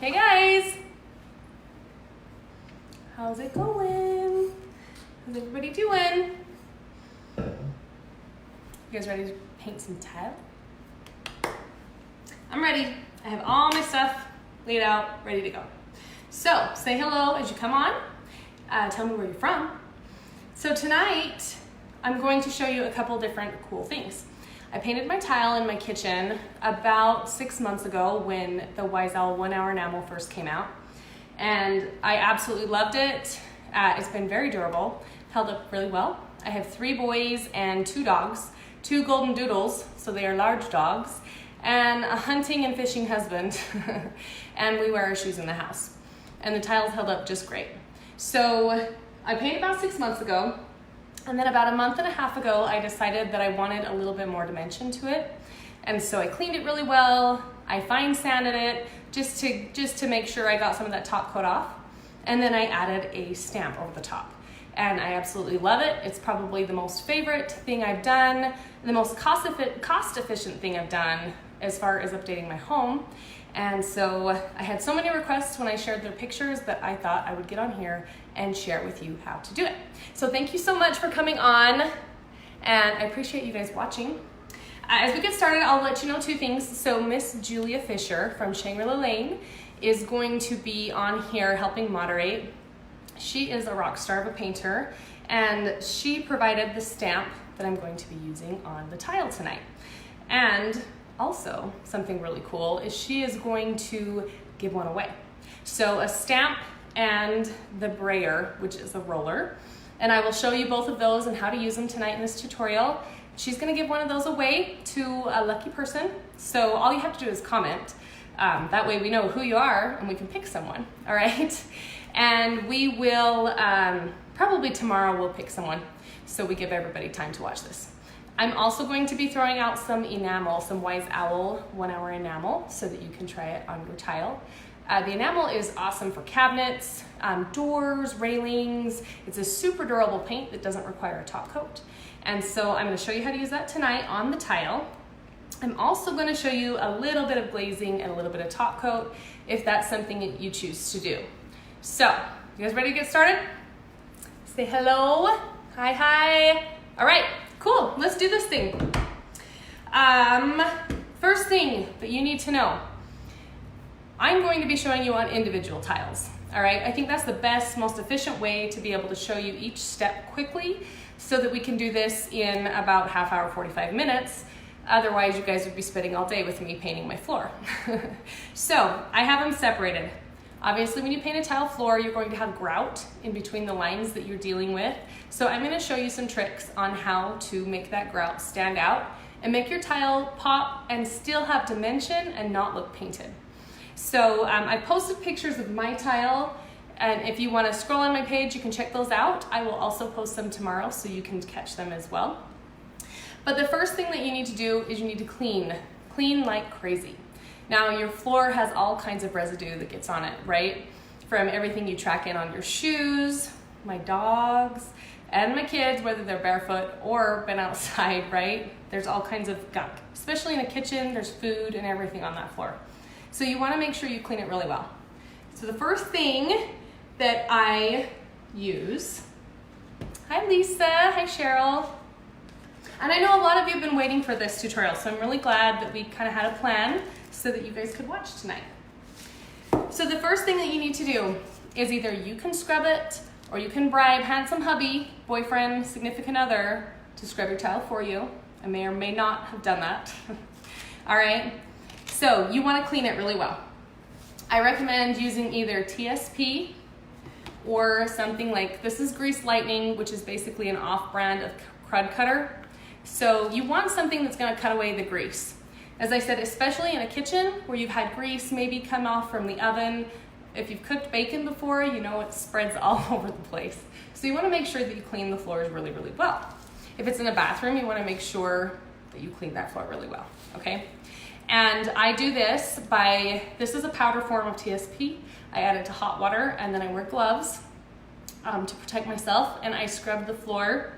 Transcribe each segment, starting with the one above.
Hey guys! How's it going? How's everybody doing? You guys ready to paint some tile? I'm ready. I have all my stuff laid out, ready to go. So, say hello as you come on. Tell me where you're from. So tonight, I'm going to show you a couple different cool things. I painted my tile in my kitchen about 6 months ago when the Wise Owl One Hour Enamel first came out. And I absolutely loved it. It's been very durable, held up really well. I have 3 boys and 2 dogs, 2 golden doodles, so they are large dogs, and a hunting and fishing husband. And we wear our shoes in the house. And the tiles held up just great. So I painted about 6 months ago. And then about a month and a half ago, I decided that I wanted a little bit more dimension to it. And so I cleaned it really well. I fine sanded it just to make sure I got some of that top coat off. And then I added a stamp over the top. And I absolutely love it. It's probably the most favorite thing I've done, the most cost efficient thing I've done as far as updating my home. And so I had so many requests when I shared their pictures that I thought I would get on here and share with you how to do it. So thank you so much for coming on, and I appreciate you guys watching. As we get started, I'll let you know 2 things. So Miss Julia Fisher from Shangri La Lane is going to be on here helping moderate. She is a rock star of a painter, and she provided the stamp that I'm going to be using on the tile tonight. And also, something really cool is she is going to give one away. So a stamp and the brayer, which is a roller. And I will show you both of those and how to use them tonight in this tutorial. She's gonna give one of those away to a lucky person. So all you have to do is comment. That way we know who you are and we can pick someone, all right? And we will, probably tomorrow we'll pick someone. So we give everybody time to watch this. I'm also going to be throwing out some enamel, some Wise Owl 1 Hour Enamel, so that you can try it on your tile. The enamel is awesome for cabinets, doors, railings. It's a super durable paint that doesn't require a top coat. And so I'm going to show you how to use that tonight on the tile. I'm also going to show you a little bit of glazing and a little bit of top coat if that's something that you choose to do. So, you guys ready to get started? Say hello. Hi, hi. All right, cool. Let's do this thing. First thing that you need to know, I'm going to be showing you on individual tiles, all right? I think that's the best, most efficient way to be able to show you each step quickly so that we can do this in about half hour, 45 minutes. Otherwise, you guys would be spending all day with me painting my floor. So I have them separated. Obviously, when you paint a tile floor, you're going to have grout in between the lines that you're dealing with. So I'm gonna show you some tricks on how to make that grout stand out and make your tile pop and still have dimension and not look painted. So I posted pictures of my tile, and if you want to scroll on my page, you can check those out. I will also post them tomorrow so you can catch them as well. But the first thing that you need to do is you need to clean like crazy. Now your floor has all kinds of residue that gets on it, right? From everything you track in on your shoes, my dogs, and my kids, whether they're barefoot or been outside, right? There's all kinds of gunk, especially in a kitchen, there's food and everything on that floor. So you want to make sure you clean it really well. So the first thing that I use, hi Lisa, hi Cheryl. And I know a lot of you have been waiting for this tutorial, so I'm really glad that we kind of had a plan so that you guys could watch tonight. So the first thing that you need to do is either you can scrub it or you can bribe handsome hubby, boyfriend, significant other to scrub your tile for you. I may or may not have done that. All right. So you want to clean it really well. I recommend using either TSP or something like, this is Grease Lightning, which is basically an off-brand of crud cutter. So you want something that's going to cut away the grease. As I said, especially in a kitchen where you've had grease maybe come off from the oven. If you've cooked bacon before, you know it spreads all over the place. So you want to make sure that you clean the floors really, really well. If it's in a bathroom, you want to make sure that you clean that floor really well, okay? And I do this by, this is a powder form of TSP. I add it to hot water and then I wear gloves to protect myself, and I scrub the floor,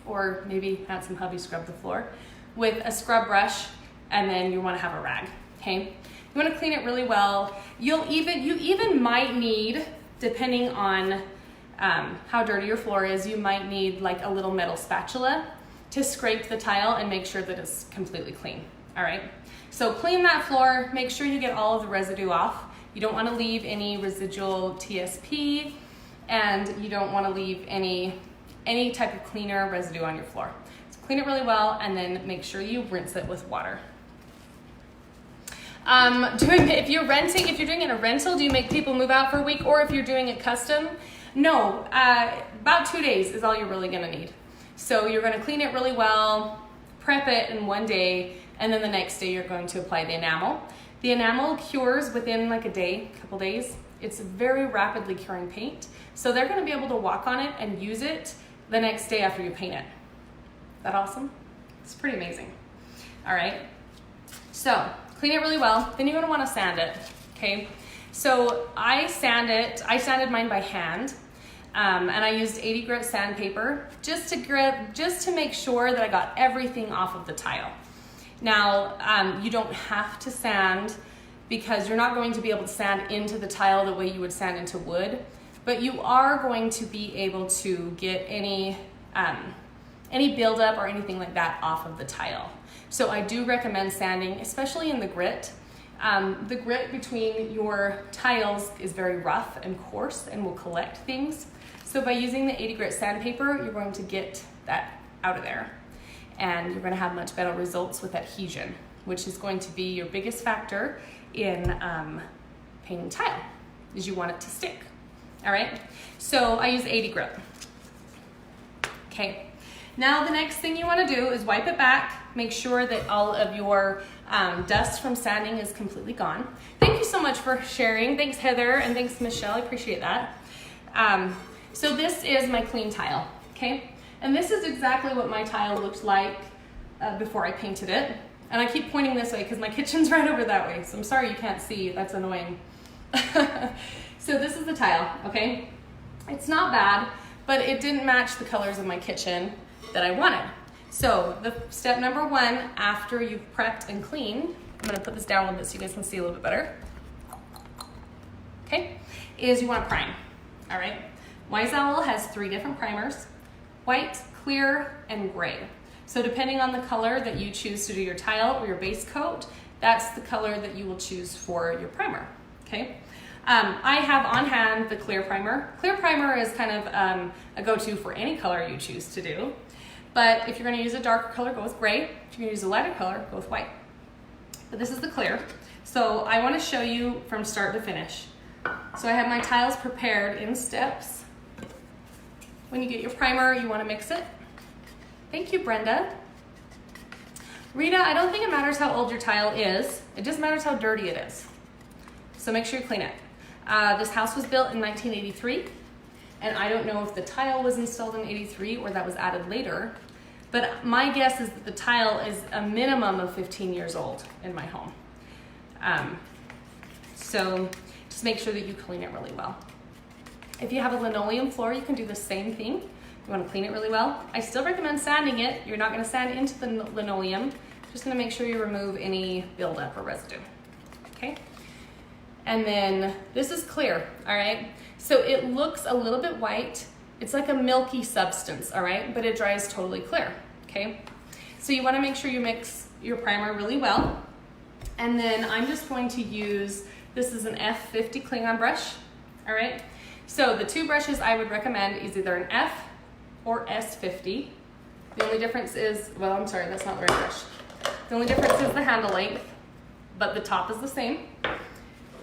or maybe had some hubby scrub the floor, with a scrub brush, and then you want to have a rag, okay? You want to clean it really well. You even might need, depending on how dirty your floor is, you might need like a little metal spatula to scrape the tile and make sure that it's completely clean. All right, so clean that floor, make sure you get all of the residue off. You don't want to leave any residual TSP, and you don't want to leave any type of cleaner residue on your floor. So clean it really well, and then make sure you rinse it with water. If you're doing it in a rental, do you make people move out for a week? Or if you're doing it custom, no, about 2 days is all you're really gonna need. So you're gonna clean it really well, prep it in 1 day, and then the next day you're going to apply the enamel. The enamel cures within like a day, couple days. It's very rapidly curing paint. So they're gonna be able to walk on it and use it the next day after you paint it. Is that awesome? It's pretty amazing. All right, so clean it really well. Then you're gonna wanna sand it, okay? So I sanded mine by hand, and I used 80 grit sandpaper just to make sure that I got everything off of the tile. Now, you don't have to sand because you're not going to be able to sand into the tile the way you would sand into wood, but you are going to be able to get any buildup or anything like that off of the tile. So I do recommend sanding, especially in the grit. The grit between your tiles is very rough and coarse and will collect things. So by using the 80 grit sandpaper, you're going to get that out of there. And you're gonna have much better results with adhesion, which is going to be your biggest factor in painting tile, is you want it to stick. All right, so I use 80 grit. Okay, now the next thing you wanna do is wipe it back, make sure that all of your dust from sanding is completely gone. Thank you so much for sharing. Thanks Heather, and thanks Michelle, I appreciate that. So this is my clean tile, okay? And this is exactly what my tile looked like before I painted it. And I keep pointing this way because my kitchen's right over that way. So I'm sorry you can't see, that's annoying. So this is the tile, okay? It's not bad, but it didn't match the colors of my kitchen that I wanted. So the step number one, after you've prepped and cleaned, I'm gonna put this down a little bit so you guys can see a little bit better. Okay, is you wanna prime, all right? Wise Owl has 3 different primers: white, clear, and gray. So depending on the color that you choose to do your tile or your base coat, that's the color that you will choose for your primer, okay? I have on hand the clear primer. Clear primer is kind of a go-to for any color you choose to do. But if you're gonna use a darker color, go with gray. If you're gonna use a lighter color, go with white. But this is the clear. So I wanna show you from start to finish. So I have my tiles prepared in steps. When you get your primer, you wanna mix it. Thank you, Brenda. Rita, I don't think it matters how old your tile is. It just matters how dirty it is. So make sure you clean it. This house was built in 1983, and I don't know if the tile was installed in 83 or that was added later, but my guess is that the tile is a minimum of 15 years old in my home. So just make sure that you clean it really well. If you have a linoleum floor, you can do the same thing. You wanna clean it really well. I still recommend sanding it. You're not gonna sand into the linoleum. Just gonna make sure you remove any buildup or residue, okay? And then this is clear, all right? So it looks a little bit white. It's like a milky substance, all right? But it dries totally clear, okay? So you wanna make sure you mix your primer really well. And then I'm just going to use, this is an F50 Klingon brush, all right? So the 2 brushes I would recommend is either an F or S50. The only difference is, well, I'm sorry, that's not the right brush. The only difference is the handle length, but the top is the same.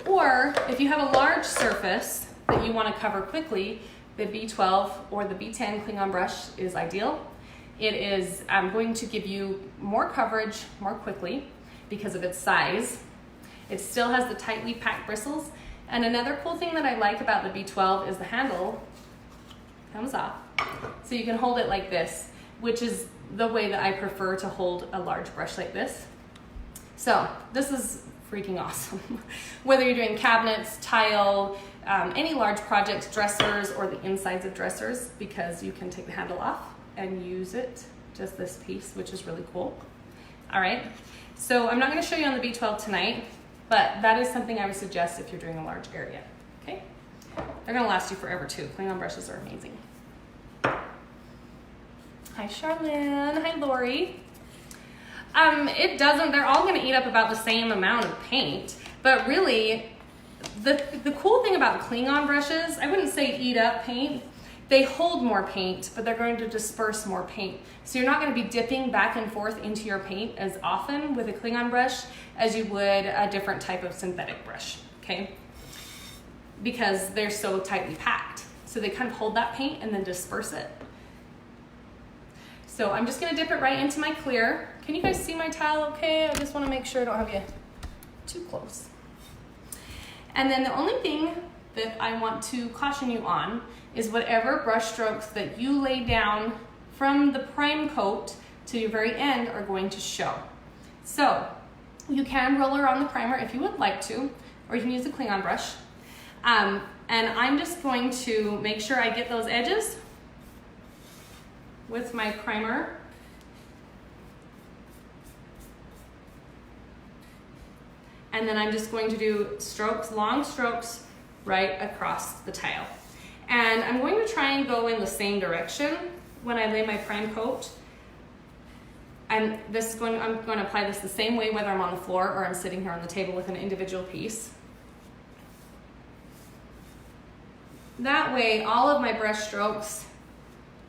Or if you have a large surface that you want to cover quickly, the B12 or the B10 Klingon brush is ideal. It is going to give you more coverage more quickly because of its size. It still has the tightly packed bristles. And another cool thing that I like about the B12 is the handle comes off. So you can hold it like this, which is the way that I prefer to hold a large brush like this. So this is freaking awesome. Whether you're doing cabinets, tile, any large projects, dressers, or the insides of dressers, because you can take the handle off and use it, just this piece, which is really cool. All right, so I'm not gonna show you on the B12 tonight, but that is something I would suggest if you're doing a large area, okay? They're gonna last you forever too. Kling-on brushes are amazing. Hi, Charlene. Hi, Lori. They're all gonna eat up about the same amount of paint, but really, the cool thing about Kling-on brushes, I wouldn't say eat up paint, they hold more paint, but they're going to disperse more paint. So you're not gonna be dipping back and forth into your paint as often with a Kling-on brush as you would a different type of synthetic brush, okay? Because they're so tightly packed. So they kind of hold that paint and then disperse it. So I'm just gonna dip it right into my clear. Can you guys see my tile okay? I just wanna make sure I don't have you too close. And then the only thing that I want to caution you on is whatever brush strokes that you lay down from the prime coat to your very end are going to show. So you can roller on the primer if you would like to, or you can use a Kling-on brush. And I'm just going to make sure I get those edges with my primer. And then I'm just going to do strokes, long strokes, right across the tile. And I'm going to try and go in the same direction when I lay my prime coat. And I'm going to apply this the same way whether I'm on the floor or I'm sitting here on the table with an individual piece. That way, all of my brush strokes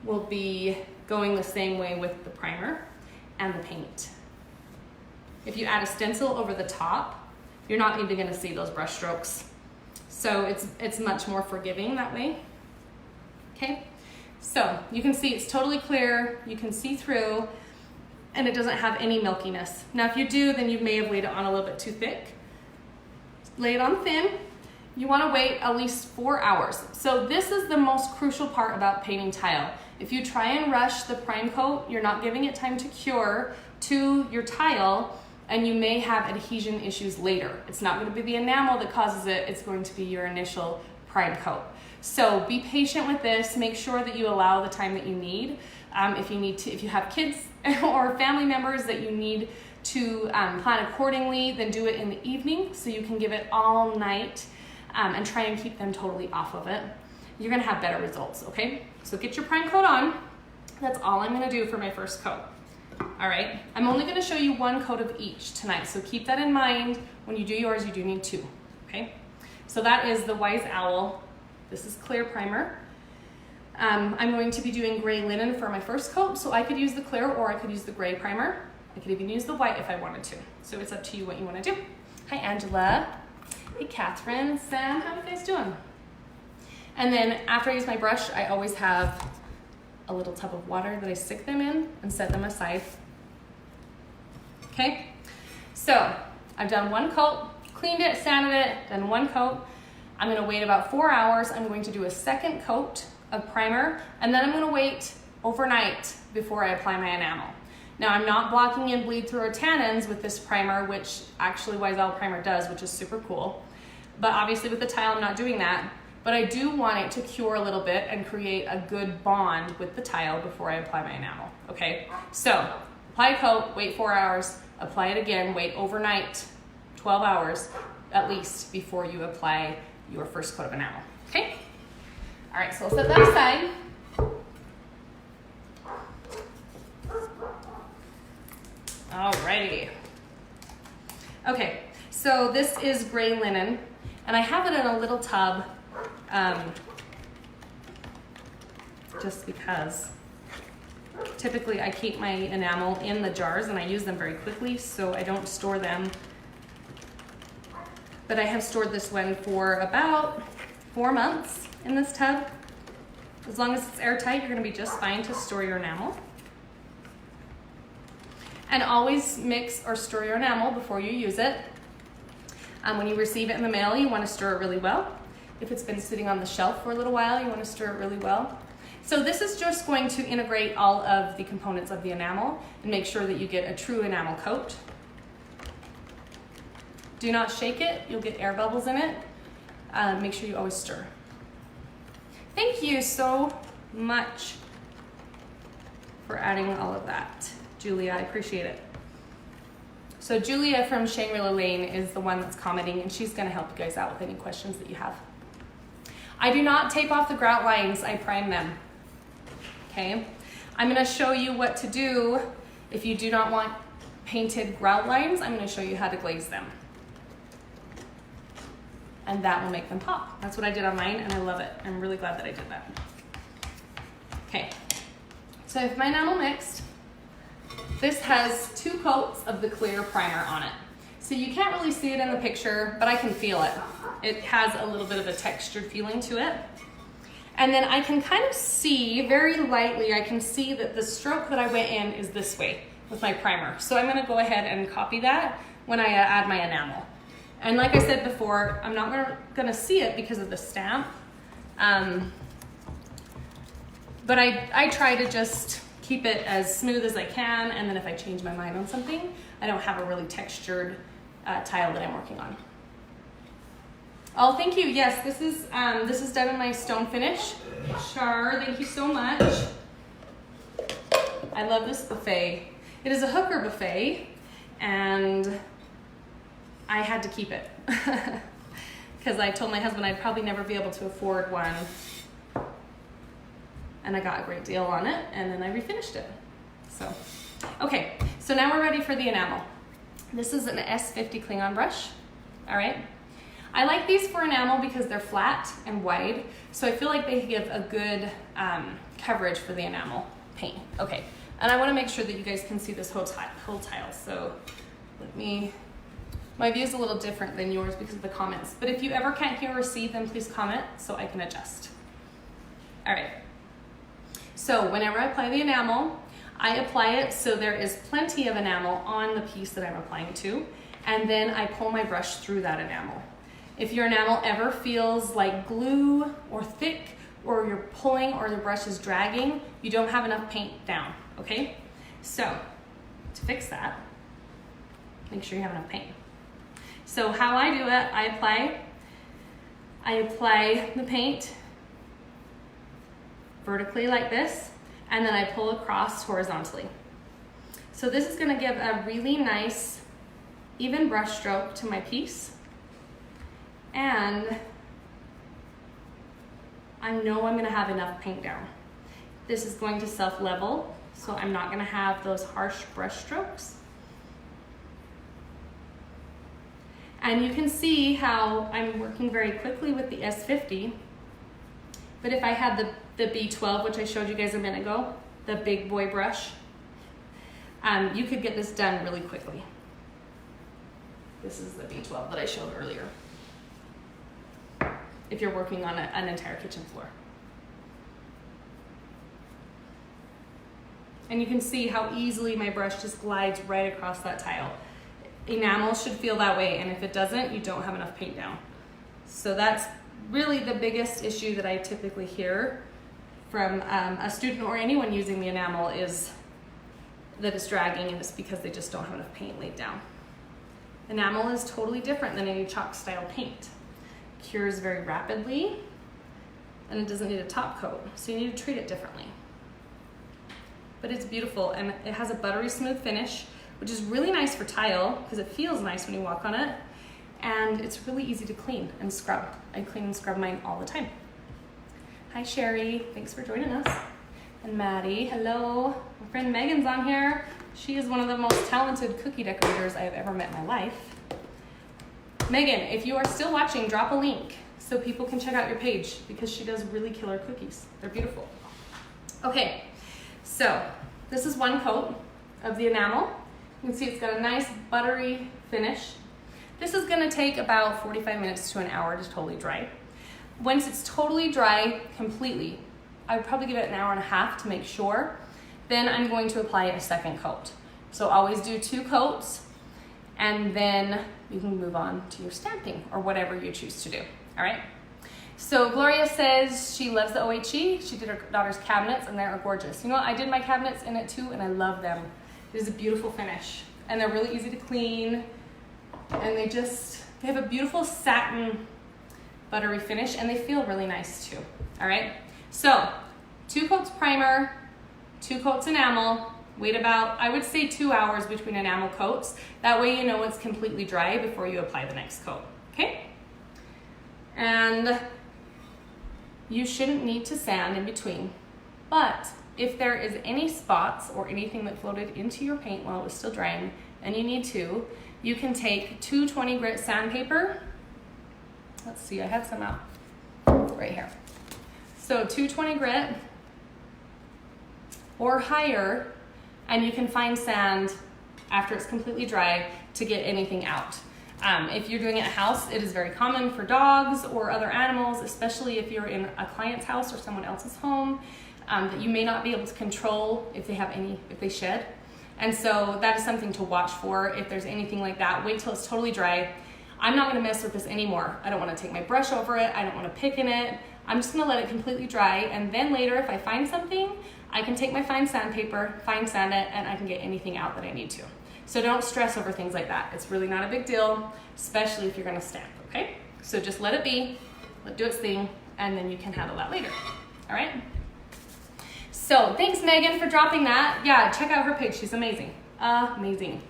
will be going the same way with the primer and the paint. If you add a stencil over the top, you're not even going to see those brush strokes. So it's much more forgiving that way. Okay, so you can see it's totally clear, you can see through, and it doesn't have any milkiness. Now if you do, then you may have laid it on a little bit too thick. Lay it on thin. You want to wait at least 4 hours. So this is the most crucial part about painting tile. If you try and rush the prime coat, you're not giving it time to cure to your tile, and you may have adhesion issues later. It's not going to be the enamel that causes it, it's going to be your initial prime coat. So be patient with this, make sure that you allow the time that you need. If you have kids or family members that you need to plan accordingly, then do it in the evening so you can give it all night and try and keep them totally off of it. You're gonna have better results, okay? So get your prime coat on. That's all I'm gonna do for my first coat. All right, I'm only gonna show you one coat of each tonight, so keep that in mind. When you do yours, you do need 2, okay? So that is the Wise Owl. This is clear primer. I'm going to be doing gray linen for my first coat, so I could use the clear or I could use the gray primer. I could even use the white if I wanted to. So it's up to you what you wanna do. Hi, Angela. Hey, Catherine, Sam, how are you guys doing? And then after I use my brush, I always have a little tub of water that I stick them in and set them aside. Okay, so I've done one coat, cleaned it, sanded it, done one coat. I'm gonna wait about 4 hours. I'm going to do a second coat of primer, and then I'm gonna wait overnight before I apply my enamel. Now I'm not blocking in bleed through or tannins with this primer, which actually Wise Owl primer does, which is super cool. But obviously with the tile, I'm not doing that. But I do want it to cure a little bit and create a good bond with the tile before I apply my enamel, okay? So apply a coat, wait 4 hours, apply it again, wait overnight, 12 hours at least before you apply your first coat of enamel, okay? All right, so I'll set that aside. Alrighty. Okay, so this is gray linen, and I have it in a little tub just because typically I keep my enamel in the jars and I use them very quickly, so I don't store them. But I have stored this one for about 4 months in this tub. As long as it's airtight, you're gonna be just fine to store your enamel. And always mix or stir your enamel before you use it. When you receive it in the mail, you want to stir it really well. If it's been sitting on the shelf for a little while, you want to stir it really well. So this is just going to integrate all of the components of the enamel and make sure that you get a true enamel coat. Do not shake it, you'll get air bubbles in it. Make sure you always stir. Thank you so much for adding all of that, Julia, I appreciate it. So Julia from Shangri La Lane is the one that's commenting, and she's gonna help you guys out with any questions that you have. I do not tape off the grout lines, I prime them. Okay, I'm gonna show you what to do if you do not want painted grout lines. I'm gonna show you how to glaze them. And that will make them pop. That's what I did on mine, and I love it. I'm really glad that I did that. Okay, so I have my enamel mixed. This has 2 coats of the clear primer on it. So you can't really see it in the picture, but I can feel it. It has a little bit of a textured feeling to it. And then I can kind of see, very lightly, I can see that the stroke that I went in is this way with my primer. So I'm gonna go ahead and copy that when I add my enamel. And like I said before, I'm not gonna see it because of the stamp. But I try to just keep it as smooth as I can, and then if I change my mind on something, I don't have a really textured tile that I'm working on. Oh, thank you. Yes, this is done in my stone finish. Char, thank you so much. I love this buffet. It is a hooker buffet, and I had to keep it because I told my husband I'd probably never be able to afford one, and I got a great deal on it, and then I refinished it. So, okay, so now we're ready for the enamel. This is an S50 Klingon brush, all right? I like these for enamel because they're flat and wide, so I feel like they give a good coverage for the enamel paint. Okay, and I wanna make sure that you guys can see this whole tile, so my view is a little different than yours because of the comments, but if you ever can't hear or see, then please comment so I can adjust. All right, so whenever I apply the enamel, I apply it so there is plenty of enamel on the piece that I'm applying to, and then I pull my brush through that enamel. If your enamel ever feels like glue or thick, or you're pulling or the brush is dragging, you don't have enough paint down, okay? So to fix that, make sure you have enough paint. So how I do it, I apply the paint vertically like this, and then I pull across horizontally. So this is gonna give a really nice, even brush stroke to my piece. And I know I'm gonna have enough paint down. This is going to self-level, so I'm not gonna have those harsh brush strokes. And you can see how I'm working very quickly with the S50, but if I had the B12, which I showed you guys a minute ago, the big boy brush, you could get this done really quickly. This is the B12 that I showed earlier, if you're working on an entire kitchen floor. And you can see how easily my brush just glides right across that tile. Enamel should feel that way, and if it doesn't, you don't have enough paint down. So that's really the biggest issue that I typically hear from a student or anyone using the enamel, is that it's dragging, and it's because they just don't have enough paint laid down. Enamel is totally different than any chalk style paint. It cures very rapidly, and it doesn't need a top coat, so you need to treat it differently. But it's beautiful, and it has a buttery smooth finish, which is really nice for tile because it feels nice when you walk on it, and it's really easy to clean and scrub. I clean and scrub mine all the time. Hi Sherry, thanks for joining us. And Maddie, hello. My friend Megan's on here. She is one of the most talented cookie decorators I have ever met in my life. Megan, if you are still watching, drop a link so people can check out your page because she does really killer cookies. They're beautiful. Okay, so this is one coat of the enamel. You can see it's got a nice buttery finish. This is gonna take about 45 minutes to an hour to totally dry. Once it's totally dry completely, I would probably give it an hour and a half to make sure. Then I'm going to apply a second coat. So always do 2 coats, and then you can move on to your stamping or whatever you choose to do, all right? So Gloria says she loves the OHE. She did her daughter's cabinets, and they're gorgeous. You know what, I did my cabinets in it too, and I love them. It is a beautiful finish, and they're really easy to clean, and they have a beautiful satin buttery finish, and they feel really nice too, all right? So 2 coats primer, 2 coats enamel, Wait about, I would say 2 hours between enamel coats. That way you know it's completely dry before you apply the next coat, okay? And you shouldn't need to sand in between, but if there is any spots or anything that floated into your paint while it was still drying and you need to, you can take 220 grit sandpaper. Let's see, I have some out right here. So 220 grit or higher, and you can find sand after it's completely dry to get anything out. If you're doing it at a house, it is very common for dogs or other animals, especially if you're in a client's house or someone else's home, that you may not be able to control if they shed. And so that is something to watch for. If there's anything like that, wait till it's totally dry. I'm not gonna mess with this anymore. I don't wanna take my brush over it. I don't wanna pick in it. I'm just gonna let it completely dry. And then later, if I find something, I can take my fine sandpaper, fine sand it, and I can get anything out that I need to. So don't stress over things like that. It's really not a big deal, especially if you're gonna stamp, okay? So just let it be, let it do its thing, and then you can handle that later, all right? So thanks, Megan, for dropping that. Yeah, check out her page, she's amazing, amazing.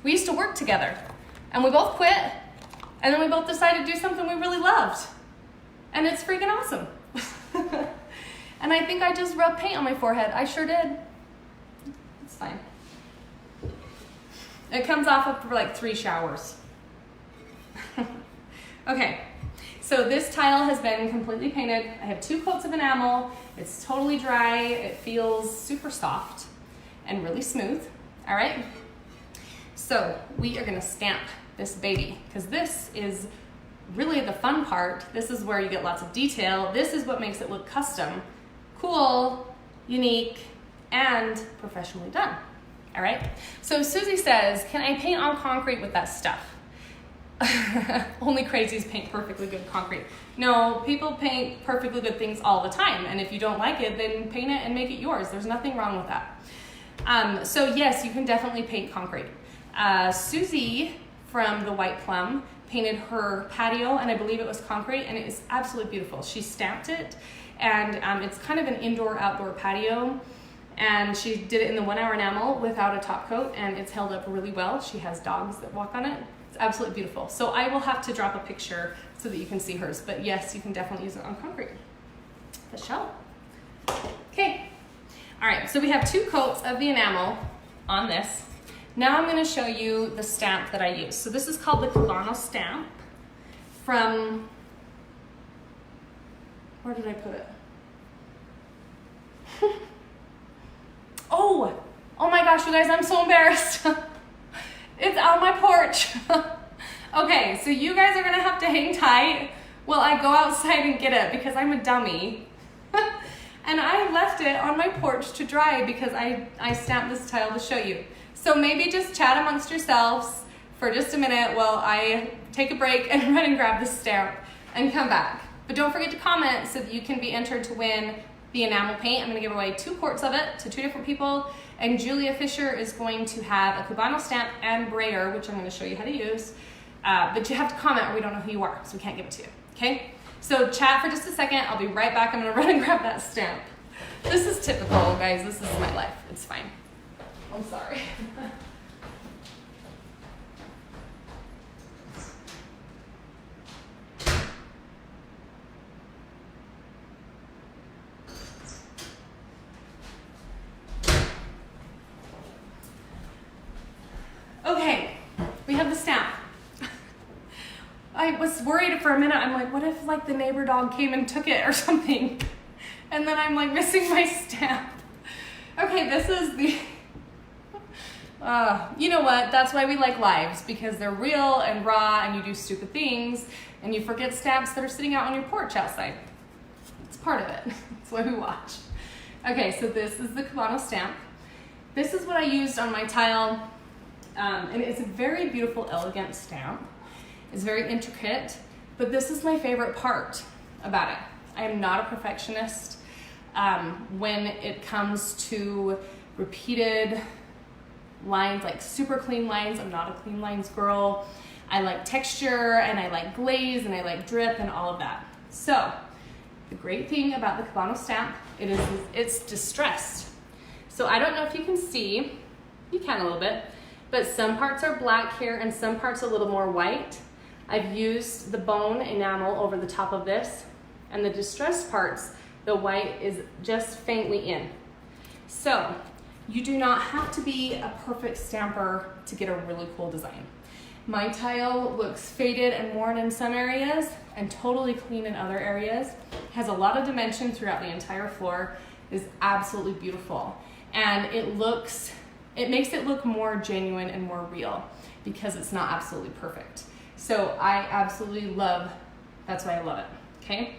We used to work together, and we both quit, and then we both decided to do something we really loved, and it's freaking awesome. And I think I just rubbed paint on my forehead. I sure did. It's fine. It comes off after like 3 showers. Okay, so this tile has been completely painted. I have 2 coats of enamel. It's totally dry. It feels super soft and really smooth. All right. So we are gonna stamp this baby because this is really the fun part. This is where you get lots of detail. This is what makes it look custom, cool, unique, and professionally done. All right, so Susie says, can I paint on concrete with that stuff? Only crazies paint perfectly good concrete. No, people paint perfectly good things all the time, and if you don't like it, then paint it and make it yours. There's nothing wrong with that. So yes, you can definitely paint concrete. Susie from the White Plum painted her patio, and I believe it was concrete, and it is absolutely beautiful. She stamped it, and it's kind of an indoor-outdoor patio, and she did it in the 1 Hour Enamel without a top coat, and it's held up really well. She has dogs that walk on it. It's absolutely beautiful. So I will have to drop a picture so that you can see hers, but yes, you can definitely use it on concrete. The shell. Okay. All right, so we have 2 coats of the enamel on this. Now I'm going to show you the stamp that I use. So this is called the Kibano Stamp from, where did I put it? Oh my gosh, you guys, I'm so embarrassed. It's on my porch. Okay, so you guys are gonna have to hang tight while I go outside and get it because I'm a dummy. And I left it on my porch to dry because I stamped this tile to show you. So maybe just chat amongst yourselves for just a minute while I take a break and run and grab the stamp and come back. But don't forget to comment so that you can be entered to win the enamel paint. I'm gonna give away 2 quarts of it to 2 different people, and Julia Fisher is going to have a Cubano stamp and brayer, which I'm gonna show you how to use. But you have to comment or we don't know who you are, so we can't give it to you, okay? So chat for just a second, I'll be right back. I'm gonna run and grab that stamp. This is typical, guys, this is my life, it's fine. I'm sorry. Okay, we have the stamp. I was worried for a minute. I'm like, what if like the neighbor dog came and took it or something? And then I'm like missing my stamp. Okay, this is the, you know what? That's why we like lives, because they're real and raw and you do stupid things and you forget stamps that are sitting out on your porch outside. It's part of it. That's why we watch. Okay, so this is the Kibano stamp. This is what I used on my tile. And it's a very beautiful, elegant stamp. It's very intricate, but this is my favorite part about it. I am not a perfectionist when it comes to repeated lines, like super clean lines. I'm not a clean lines girl. I like texture, and I like glaze, and I like drip, and all of that. So the great thing about the Kibano stamp, it's distressed. So I don't know if you can see, you can a little bit, but some parts are black here and some parts a little more white. I've used the bone enamel over the top of this, and the distressed parts, the white is just faintly in. So you do not have to be a perfect stamper to get a really cool design. My tile looks faded and worn in some areas and totally clean in other areas. Has a lot of dimension throughout the entire floor, is absolutely beautiful. And it makes it look more genuine and more real because it's not absolutely perfect. So I absolutely love, that's why I love it, okay?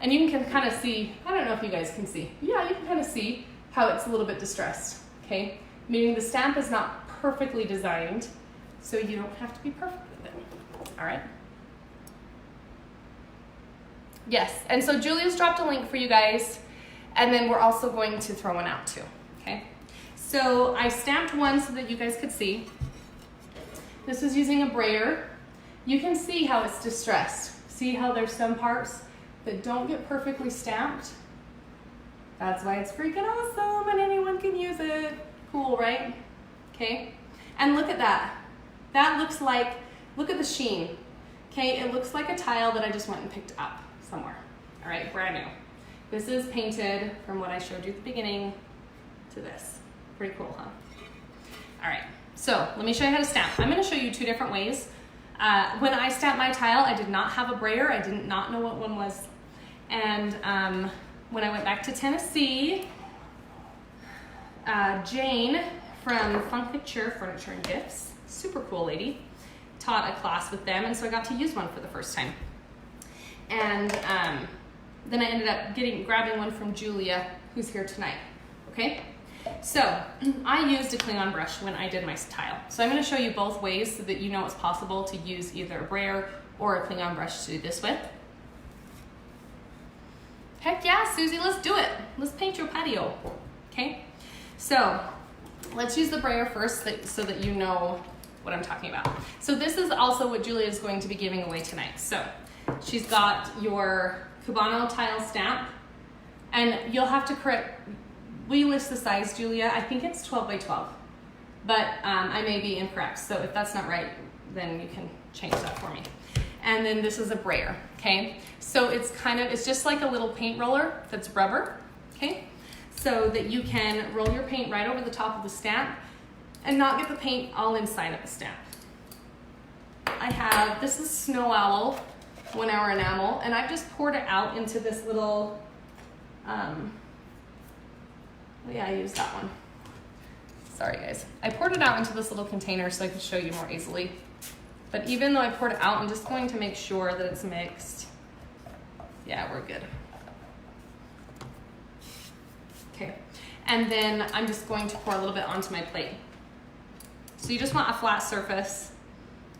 And you can kind of see, I don't know if you guys can see. Yeah, you can kind of see how it's a little bit distressed, okay? Meaning the stamp is not perfectly designed, so you don't have to be perfect with it, all right? Yes, and so Julia's dropped a link for you guys, and then we're also going to throw one out too, okay? So I stamped one so that you guys could see. This is using a brayer. You can see how it's distressed. See how there's some parts that don't get perfectly stamped? That's why it's freaking awesome and anyone can use it. Cool, right? Okay, and look at that. That looks like, look at the sheen. Okay, it looks like a tile that I just went and picked up somewhere. All right, brand new. This is painted from what I showed you at the beginning to this. Pretty cool, huh? All right, so let me show you how to stamp. I'm gonna show you two different ways. When I stamped my tile, I did not have a brayer. I did not know what one was. And when I went back to Tennessee, Jane from Fun Picture Furniture and Gifts, super cool lady, taught a class with them, and so I got to use one for the first time. And then I ended up grabbing one from Julia, who's here tonight, okay? So I used a Klingon brush when I did my tile. So I'm gonna show you both ways so that you know it's possible to use either a brayer or a Klingon brush to do this with. Heck yeah, Susie, let's do it. Let's paint your patio, okay? So let's use the brayer first so that you know what I'm talking about. So this is also what Julia is going to be giving away tonight. So she's got your Cubano tile stamp, and you'll have to correct, we list the size, Julia, I think it's 12 by 12, but I may be incorrect. So if that's not right, then you can change that for me. And then this is a brayer, okay? So it's just like a little paint roller that's rubber, okay? So that you can roll your paint right over the top of the stamp and not get the paint all inside of the stamp. This is Snow Owl, 1 Hour Enamel, and I've just poured it out into this little, yeah, I used that one. Sorry guys. I poured it out into this little container so I could show you more easily. But even though I poured it out, I'm just going to make sure that it's mixed. Yeah, we're good. Okay, and then I'm just going to pour a little bit onto my plate. So you just want a flat surface,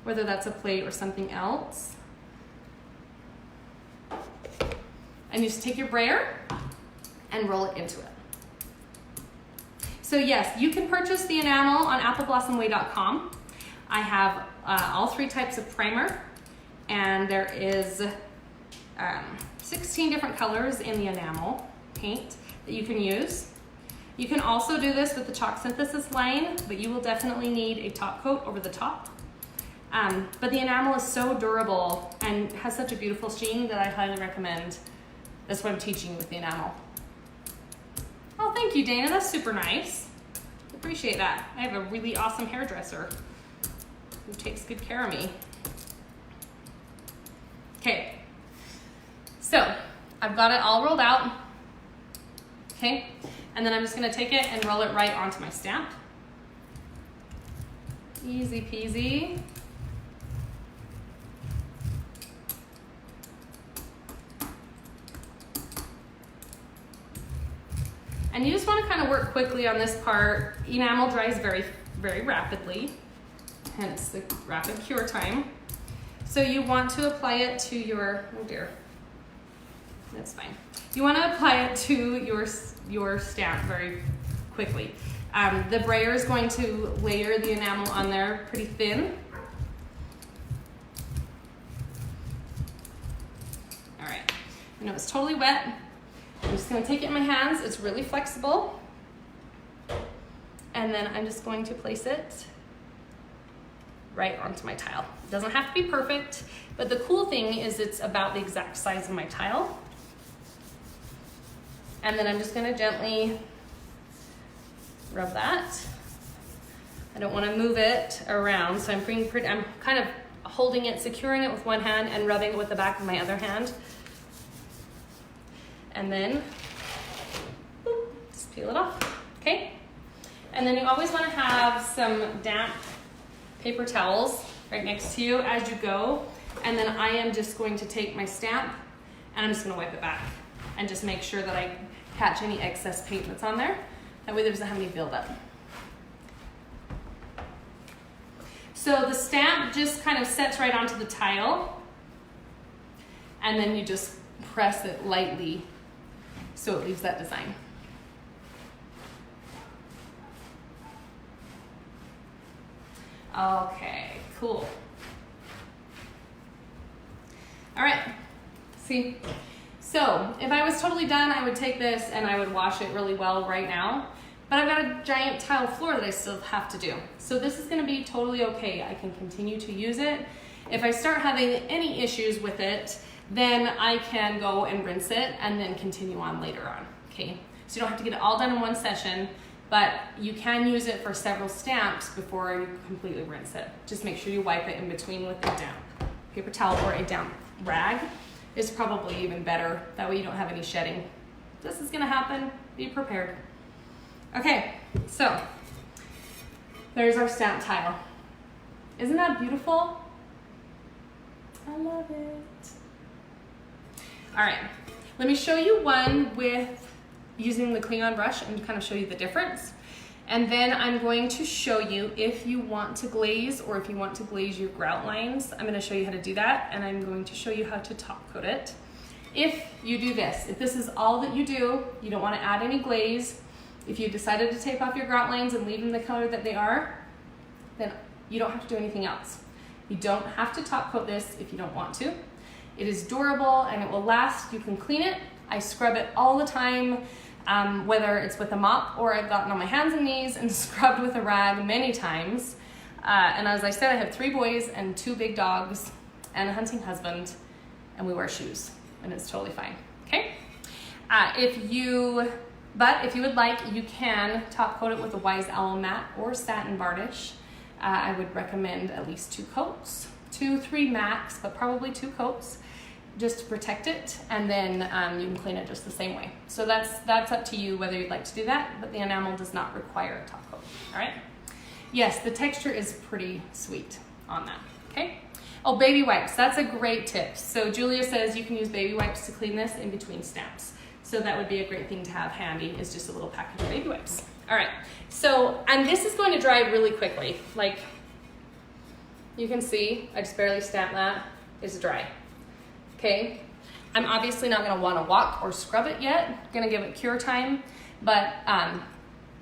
whether that's a plate or something else. And you just take your brayer and roll it into it. So yes, you can purchase the enamel on appleblossomway.com. I have all 3 types of primer, and there is 16 different colors in the enamel paint that you can use. You can also do this with the chalk synthesis line, but you will definitely need a top coat over the top. But the enamel is so durable and has such a beautiful sheen that I highly recommend. That's what I'm teaching with the enamel. Oh, thank you, Dana. That's super nice. Appreciate that. I have a really awesome hairdresser who takes good care of me. Okay, so I've got it all rolled out. Okay, and then I'm just gonna take it and roll it right onto my stamp. Easy peasy. And you just want to kind of work quickly on this part. Enamel dries very, very rapidly, hence the rapid cure time. So you want to apply it to your, oh dear, that's fine. You want to apply it to your stamp very quickly. The brayer is going to layer the enamel on there pretty thin. All right, I know it's totally wet. I'm just gonna take it in my hands. It's really flexible. and then I'm just going to place it right onto my tile. It doesn't have to be perfect, but the cool thing is it's about the exact size of my tile. And then I'm just gonna gently rub that. I don't wanna move it around, so I'm kind of holding it, securing it with one hand and rubbing it with the back of my other hand. And then, boop, just peel it off, okay? And then you always wanna have some damp paper towels right next to you as you go. And then I am just going to take my stamp and I'm just gonna wipe it back and just make sure that I catch any excess paint that's on there. That way there doesn't have any buildup. So the stamp just kind of sets right onto the tile, and then you just press it lightly so it leaves that design. Okay, cool. All right, see? So if I was totally done, I would take this and I would wash it really well right now. But I've got a giant tile floor that I still have to do. So this is gonna be totally okay. I can continue to use it. If I start having any issues with it, then I can go and rinse it and then continue on later on, okay? So you don't have to get it all done in one session, but you can use it for several stamps before you completely rinse it. Just make sure you wipe it in between with a damp paper towel or a damp rag. Is probably even better. That way you don't have any shedding. This is gonna happen, be prepared. Okay, so there's our stamp tile. Isn't that beautiful? I love it. All right, let me show you one with using the Kilano brush and kind of show you the difference. And then I'm going to show you if you want to glaze or if you want to glaze your grout lines. I'm going to show you how to do that, and I'm going to show you how to top coat it. If you do this, if this is all that you do, you don't want to add any glaze, if you decided to take off your grout lines and leave them the color that they are, then you don't have to do anything else. You don't have to top coat this if you don't want to. It is durable and it will last. You can clean it. I scrub it all the time. Whether it's with a mop or I've gotten on my hands and knees and scrubbed with a rag many times. And as I said, I have 3 boys and 2 big dogs and a hunting husband, and we wear shoes, and it's totally fine, okay? If you would like, you can top coat it with a Wise Owl matte or satin varnish. I would recommend at least 2 coats, 2-3 max, but probably 2 coats, just to protect it, and then you can clean it just the same way. So that's up to you whether you'd like to do that, but the enamel does not require a top coat, all right? Yes, the texture is pretty sweet on that, okay? Oh, baby wipes, that's a great tip. So Julia says you can use baby wipes to clean this in between stamps. So that would be a great thing to have handy, is just a little package of baby wipes. All right, so, and this is going to dry really quickly. Like, you can see, I just barely stamped that, it's dry. Okay, I'm obviously not gonna wanna walk or scrub it yet, gonna give it cure time, but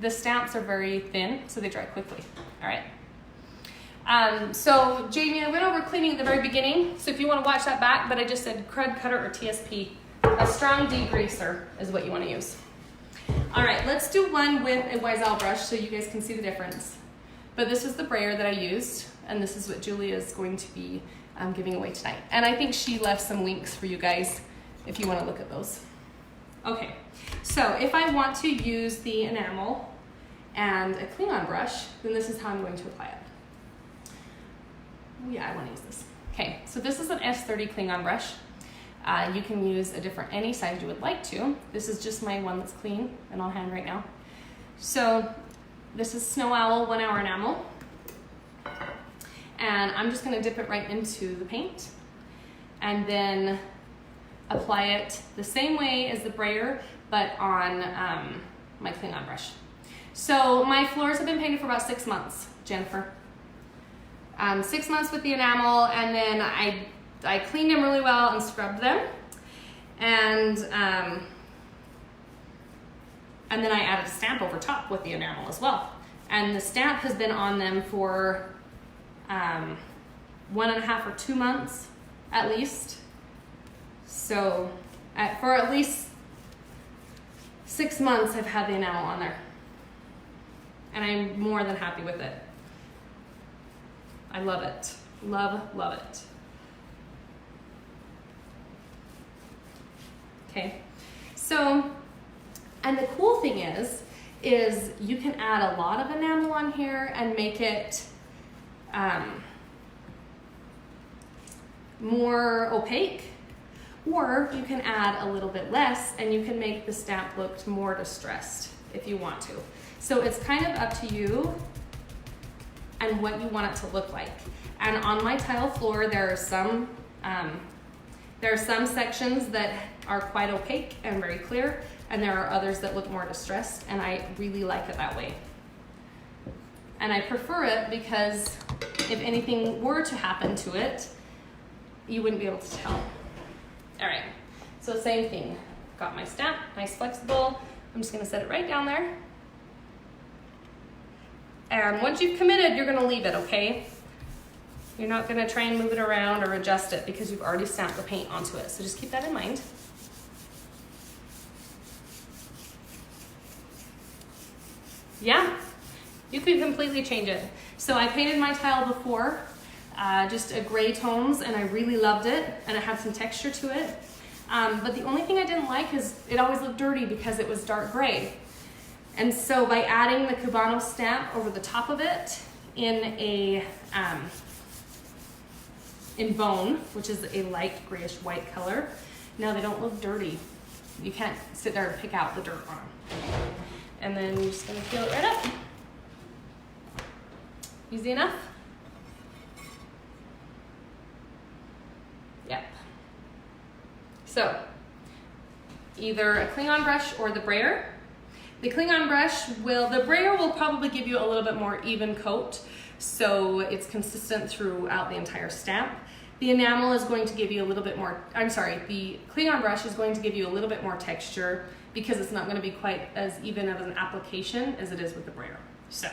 the stamps are very thin, so they dry quickly, all right? So Jamie, I went over cleaning at the very beginning, so if you wanna watch that back, but I just said crud cutter or TSP. A strong degreaser is what you wanna use. All right, let's do one with a Wise Owl brush so you guys can see the difference. But this is the brayer that I used, and this is what Julia is going to be giving away tonight. And I think she left some links for you guys if you want to look at those. Okay, so if I want to use the enamel and a Kilano brush, then this is how I'm going to apply it. Oh yeah, I want to use this. Okay, so this is an S30 Kilano brush. You can use a different, any size you would like to. This is just my one that's clean and on hand right now. So this is Snow Owl 1 Hour Enamel. And I'm just gonna dip it right into the paint and then apply it the same way as the brayer, but on my Kilano brush. So my floors have been painted for about 6 months, Jennifer. 6 months with the enamel, and then I cleaned them really well and scrubbed them. And then I added a stamp over top with the enamel as well. And the stamp has been on them for 1.5 or 2 months at least. So for at least 6 months I've had the enamel on there. and I'm more than happy with it. I love it. Love, love it. Okay, so, and the cool thing is you can add a lot of enamel on here and make it more opaque, or you can add a little bit less and you can make the stamp look more distressed if you want to. So it's kind of up to you and what you want it to look like. And on my tile floor, there are some sections that are quite opaque and very clear, and there are others that look more distressed, and I really like it that way. And I prefer it because if anything were to happen to it, you wouldn't be able to tell. All right, so same thing. Got my stamp, nice flexible. I'm just gonna set it right down there. And once you've committed, you're gonna leave it, okay? You're not gonna try and move it around or adjust it because you've already stamped the paint onto it. So just keep that in mind. Yeah, you could completely change it. So I painted my tile before, just a gray tones, and I really loved it, and it had some texture to it. But the only thing I didn't like is it always looked dirty because it was dark gray. And so by adding the Cubano stamp over the top of it in bone, which is a light grayish white color, now they don't look dirty. You can't sit there and pick out the dirt on them. And then you're just gonna peel it right up. Easy enough? Yep. So, either a cling-on brush or the brayer. The cling-on brush the brayer will probably give you a little bit more even coat, so it's consistent throughout the entire stamp. The enamel is going to give you a little bit more, the cling-on brush is going to give you a little bit more texture because it's not going to be quite as even of an application as it is with the brayer. So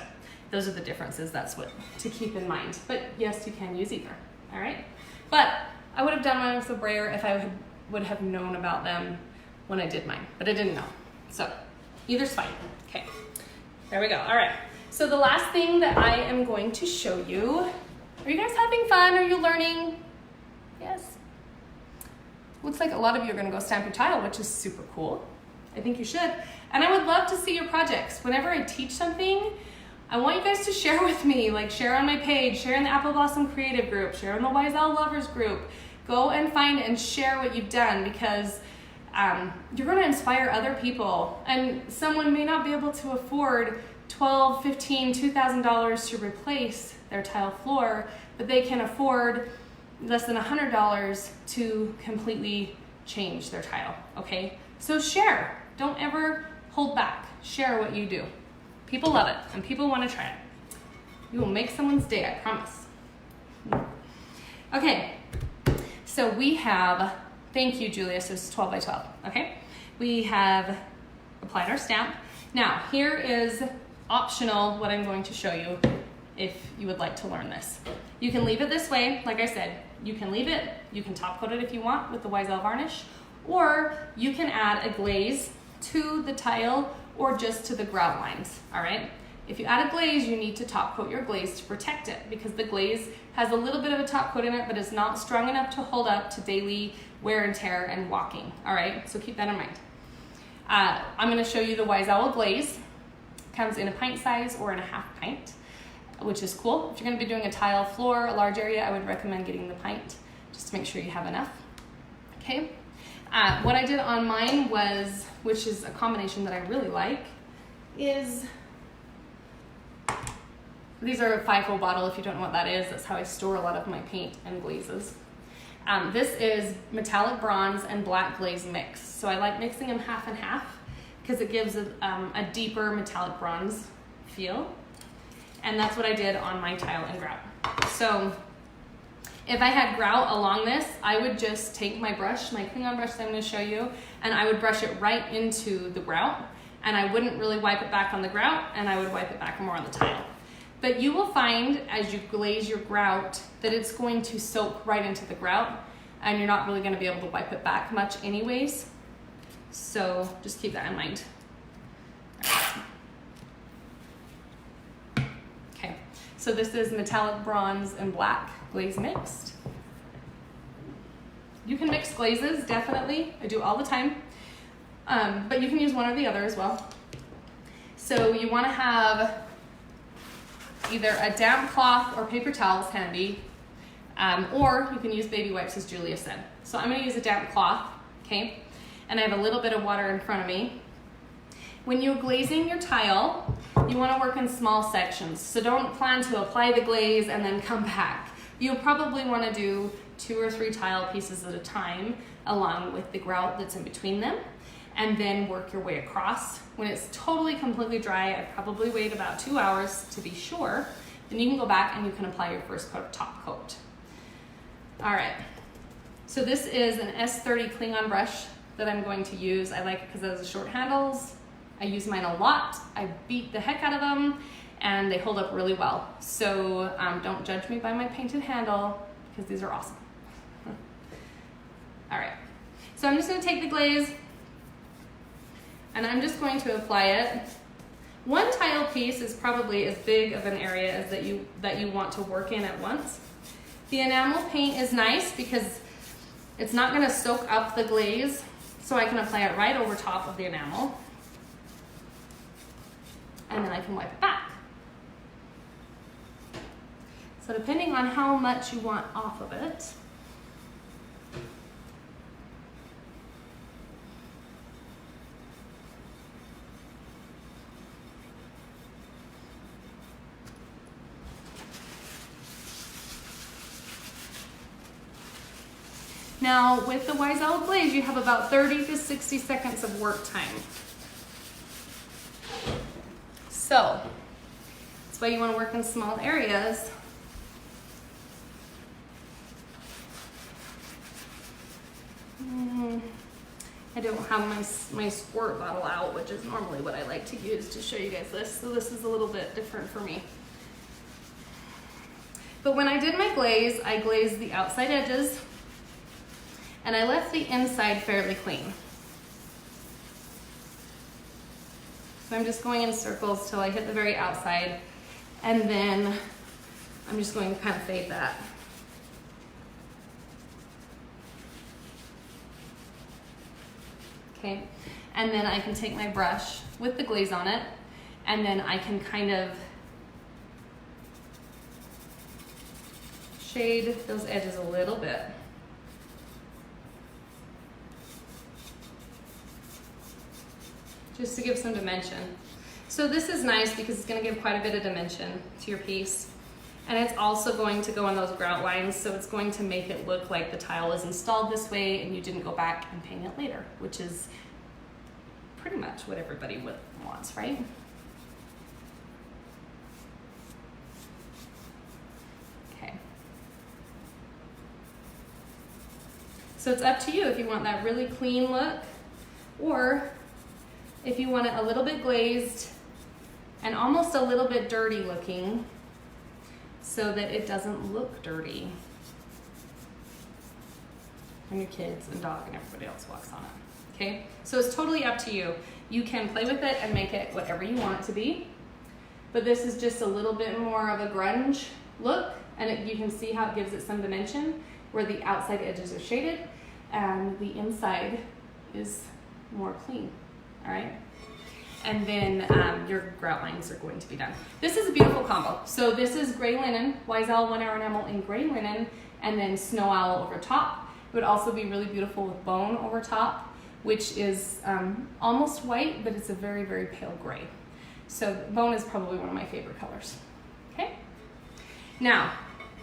those are the differences. That's what to keep in mind. But yes, you can use either. All right. But I would have done mine with the brayer if I would have known about them when I did mine, but I didn't know. So either's fine. Okay. There we go. All right. So the last thing that I am going to show you. Are you guys having fun? Are you learning? Yes. Looks like a lot of you are going to go stamp your tile, which is super cool. I think you should. And I would love to see your projects. Whenever I teach something, I want you guys to share with me, like share on my page, share in the Apple Blossom Creative group, share in the Wise Owl Lovers group. Go and find and share what you've done because you're going to inspire other people. And someone may not be able to afford $12, $15, $2,000 to replace their tile floor, but they can afford less than $100 to completely change their tile, okay? So share. Don't ever hold back. Share what you do. People love it, and people want to try it. You will make someone's day, I promise. Okay, so we have, thank you, Julia, so it's 12 by 12, okay? We have applied our stamp. Now, here is optional what I'm going to show you if you would like to learn this. You can leave it this way, like I said, you can leave it, you can top coat it if you want with the Wise Owl Varnish, or you can add a glaze to the tile or just to the grout lines, all right? If you add a glaze, you need to top coat your glaze to protect it because the glaze has a little bit of a top coat in it, but it's not strong enough to hold up to daily wear and tear and walking, all right? So keep that in mind. I'm gonna show you the Wise Owl Glaze. Comes in a pint size or in a half pint, which is cool. If you're gonna be doing a tile floor, a large area, I would recommend getting the pint just to make sure you have enough, okay? What I did on mine was, which is a combination that I really like, is these are a 5-fold bottle. If you don't know what that is, that's how I store a lot of my paint and glazes. This is metallic bronze and black glaze mix. So I like mixing them half and half because it gives a deeper metallic bronze feel. And that's what I did on my tile and grout. So if I had grout along this, I would just take my brush, my cling-on brush that I'm going to show you, and I would brush it right into the grout. And I wouldn't really wipe it back on the grout, and I would wipe it back more on the tile. But you will find as you glaze your grout that it's going to soak right into the grout, and you're not really going to be able to wipe it back much anyways. So just keep that in mind. So this is metallic bronze and black glaze mixed. You can mix glazes, definitely. I do all the time. But you can use one or the other as well. So you want to have either a damp cloth or paper towels handy, or you can use baby wipes, as Julia said. So I'm going to use a damp cloth, okay? And I have a little bit of water in front of me. When you're glazing your tile, you want to work in small sections. So don't plan to apply the glaze and then come back. You'll probably want to do 2 or 3 tile pieces at a time, along with the grout that's in between them, and then work your way across. When it's totally completely dry, I probably wait about 2 hours to be sure. Then you can go back and you can apply your first coat, top coat. All right, so this is an S30 Klingon brush that I'm going to use. I like it because it has short handles. I use mine a lot. I beat the heck out of them and they hold up really well. So don't judge me by my painted handle because these are awesome. All right, so I'm just gonna take the glaze and I'm just going to apply it. One tile piece is probably as big of an area as that you want to work in at once. The enamel paint is nice because it's not gonna soak up the glaze, so I can apply it right over top of the enamel. And then I can wipe it back. So depending on how much you want off of it, now with the Wise Owl glaze, you have about 30 to 60 seconds of work time. So that's why you want to work in small areas. I don't have my squirt bottle out, which is normally what I like to use to show you guys this. So this is a little bit different for me. But when I did my glaze, I glazed the outside edges and I left the inside fairly clean. So I'm just going in circles till I hit the very outside, and then I'm just going to kind of fade that. Okay, and then I can take my brush with the glaze on it, and then I can kind of shade those edges a little bit. Just to give some dimension. So this is nice because it's going to give quite a bit of dimension to your piece. And it's also going to go on those grout lines, so it's going to make it look like the tile is installed this way and you didn't go back and paint it later, which is pretty much what everybody wants, right? Okay. So it's up to you if you want that really clean look, or if you want it a little bit glazed and almost a little bit dirty looking so that it doesn't look dirty when your kids and dog and everybody else walks on it, okay? So it's totally up to you. You can play with it and make it whatever you want it to be, but this is just a little bit more of a grunge look, and you can see how it gives it some dimension where the outside edges are shaded and the inside is more clean. All right, and then your grout lines are going to be done. This is a beautiful combo. So this is gray linen, Wise Owl 1 Hour Enamel in gray linen, and then Snow Owl over top. It would also be really beautiful with Bone over top, which is almost white, but it's a very, very pale gray. So Bone is probably one of my favorite colors. Okay, now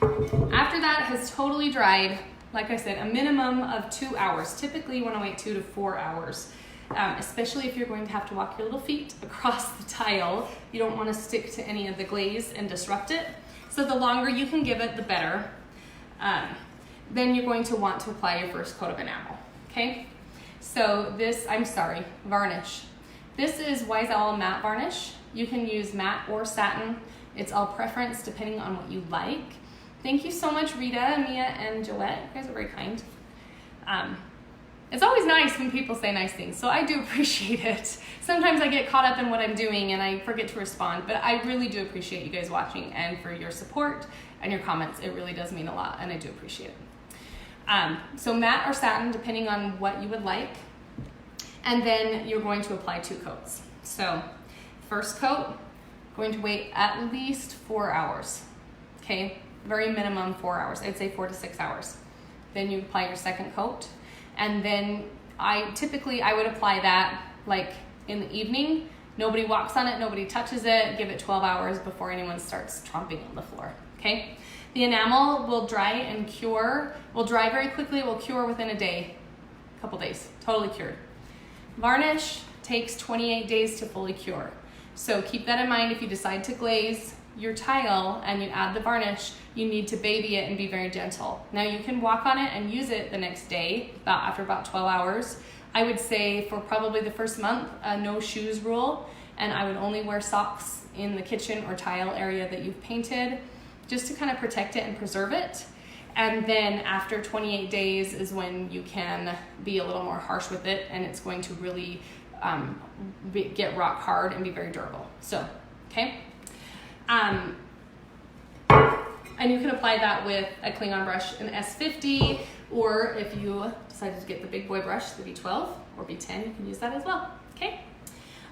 after that has totally dried, like I said, a minimum of 2 hours. Typically you want to wait 2 to 4 hours. Especially if you're going to have to walk your little feet across the tile. You don't want to stick to any of the glaze and disrupt it. So the longer you can give it, the better. Then you're going to want to apply your first coat of enamel, okay? So this, varnish. This is Wise Owl matte varnish. You can use matte or satin. It's all preference depending on what you like. Thank you so much, Rita, Mia, and Joette. You guys are very kind. It's always nice when people say nice things, so I do appreciate it. Sometimes I get caught up in what I'm doing and I forget to respond, but I really do appreciate you guys watching and for your support and your comments. It really does mean a lot, and I do appreciate it. So matte or satin, depending on what you would like. And then you're going to apply 2 coats. So first coat, going to wait at least 4 hours, okay? Very minimum 4 hours. I'd say 4 to 6 hours. Then you apply your second coat. And then I would apply that like in the evening. Nobody walks on it, nobody touches it. Give it 12 hours before anyone starts tromping on the floor, okay? The enamel will dry and cure, will dry very quickly, will cure within a day, a couple days, totally cured. Varnish takes 28 days to fully cure. So keep that in mind. If you decide to glaze your tile and you add the varnish, you need to baby it and be very gentle. Now you can walk on it and use it the next day, after about 12 hours. I would say for probably the first month, no shoes rule, and I would only wear socks in the kitchen or tile area that you've painted, just to kind of protect it and preserve it. And then after 28 days is when you can be a little more harsh with it, and it's going to really get rock hard and be very durable. So, okay. And you can apply that with a cling-on brush, an S50, or if you decided to get the big boy brush, the B12 or B10, you can use that as well, okay?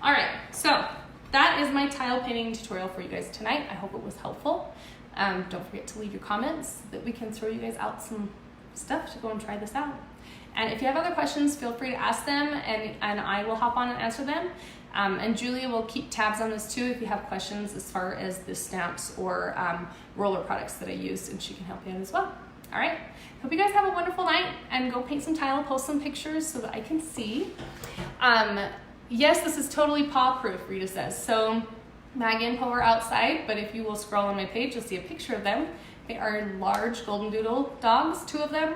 All right, so that is my tile painting tutorial for you guys tonight. I hope it was helpful. Don't forget to leave your comments so that we can throw you guys out some stuff to go and try this out. And if you have other questions, feel free to ask them, and I will hop on and answer them. And Julia will keep tabs on this too if you have questions as far as the stamps or roller products that I use, and she can help you out as well. All right, hope you guys have a wonderful night, and go paint some tile, post some pictures so that I can see. Yes, this is totally paw-proof, Rita says. So Maggie and Poe are outside, but if you will scroll on my page, you'll see a picture of them. They are large golden doodle dogs, 2 of them.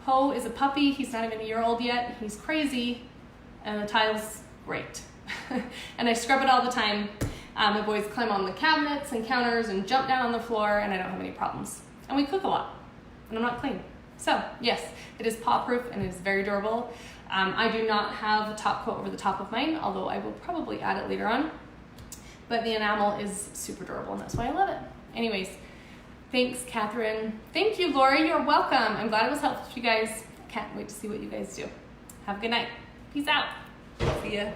Poe is a puppy. He's not even a year old yet. He's crazy, and the tile's great. And I scrub it all the time. My boys climb on the cabinets and counters and jump down on the floor, and I don't have any problems. And we cook a lot, and I'm not clean. So yes, it is paw-proof and it is very durable. I do not have a top coat over the top of mine, although I will probably add it later on. But the enamel is super durable, and that's why I love it. Anyways, thanks, Catherine. Thank you, Lori. You're welcome. I'm glad it was helpful to you guys. I can't wait to see what you guys do. Have a good night. Peace out. See ya.